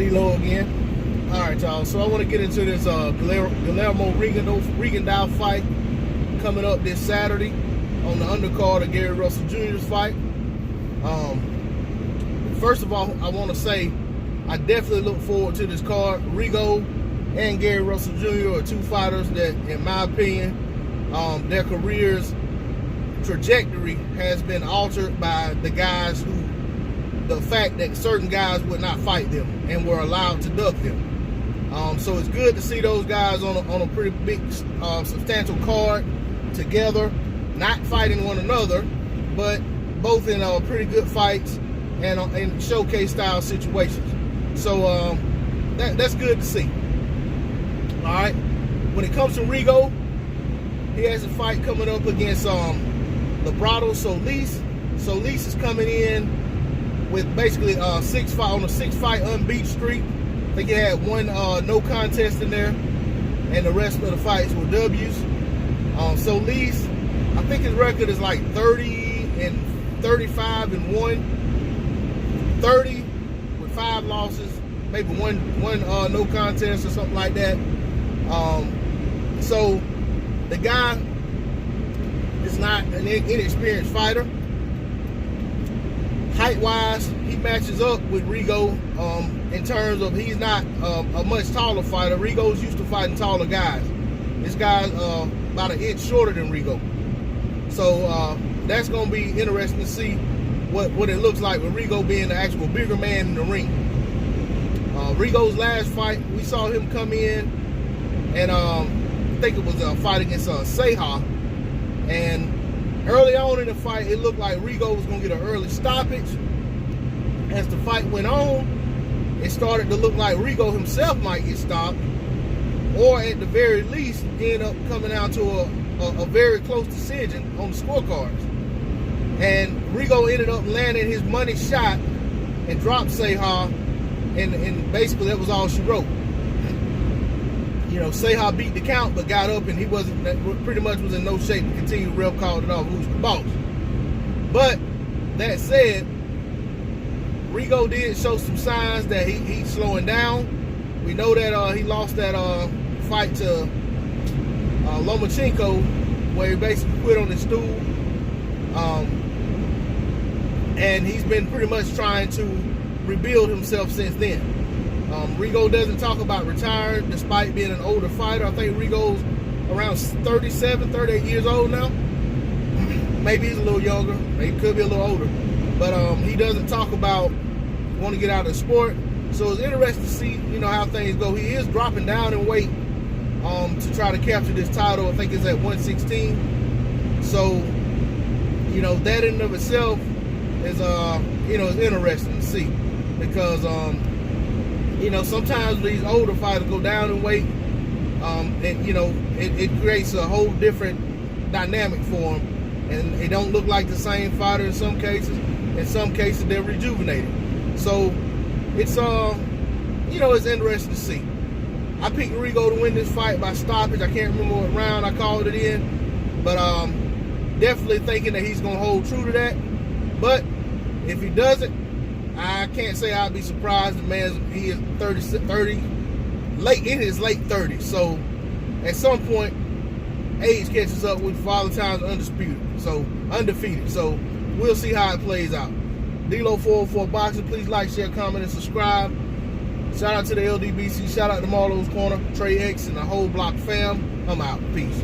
D-Lo again. All right, y'all. So I want to get into this Gillermo Rigondeaux fight coming up this Saturday on the undercard of Gary Russell Jr.'s fight. First of all, I want to say I definitely look forward to this card. Rigo and Gary Russell Jr. are two fighters that, in my opinion, their careers' trajectory has been altered by the fact that certain guys would not fight them and were allowed to duck them. So it's good to see those guys on a pretty big, substantial card together, not fighting one another, but both in pretty good fights and in showcase style situations. So that's good to see. All right. When it comes to Rigo, he has a fight coming up against Solis. Solis is coming in with basically on a 6-fight unbeaten streak. I think he had one no contest in there, and the rest of the fights were W's. Solis, I think his record is like 30-35-1, 30 with 5 losses, maybe one no contest or something like that. So the guy is not an inexperienced fighter. Height-wise, he matches up with Rigo in terms of he's not a much taller fighter. Rigo's used to fighting taller guys. This guy's about an inch shorter than Rigo. So that's going to be interesting to see what it looks like with Rigo being the actual bigger man in the ring. Rigo's last fight, we saw him come in and I think it was a fight against Seha. And early on in the fight, it looked like Rigo was going to get an early stoppage. As the fight went on, it started to look like Rigo himself might get stopped, or at the very least, end up coming down to a very close decision on the scorecards. And Rigo ended up landing his money shot and dropped Seha, and basically that was all she wrote. You know, Seha beat the count, but got up, and he pretty much was in no shape to continue. Ref called it off. Who's the boss? But that said, Rigo did show some signs that he's slowing down. We know that he lost that fight to Lomachenko, where he basically quit on his stool. And he's been pretty much trying to rebuild himself since then. Rigo doesn't talk about retiring despite being an older fighter. I think Rigo's around 37, 38 years old now. Maybe he's a little younger. Maybe could be a little older. But he doesn't talk about wanting to get out of the sport. So it's interesting to see, how things go. He is dropping down in weight to try to capture this title. I think it's at 116. So, that in and of itself is, is interesting to see. Because, sometimes these older fighters go down in weight, and it creates a whole different dynamic for them, and they don't look like the same fighter in some cases. In some cases, they're rejuvenated. So it's it's interesting to see. I picked Rigo to win this fight by stoppage. I can't remember what round I called it in, but definitely thinking that he's gonna hold true to that. But if he doesn't, I can't say I'd be surprised. He is 30, late in his late 30s. So at some point, age catches up with Father Time's undefeated. So we'll see how it plays out. D-Lo 404 Boxing. Please like, share, comment, and subscribe. Shout out to the LDBC. Shout out to Marlo's Corner, Trey X, and the whole block fam. I'm out. Peace.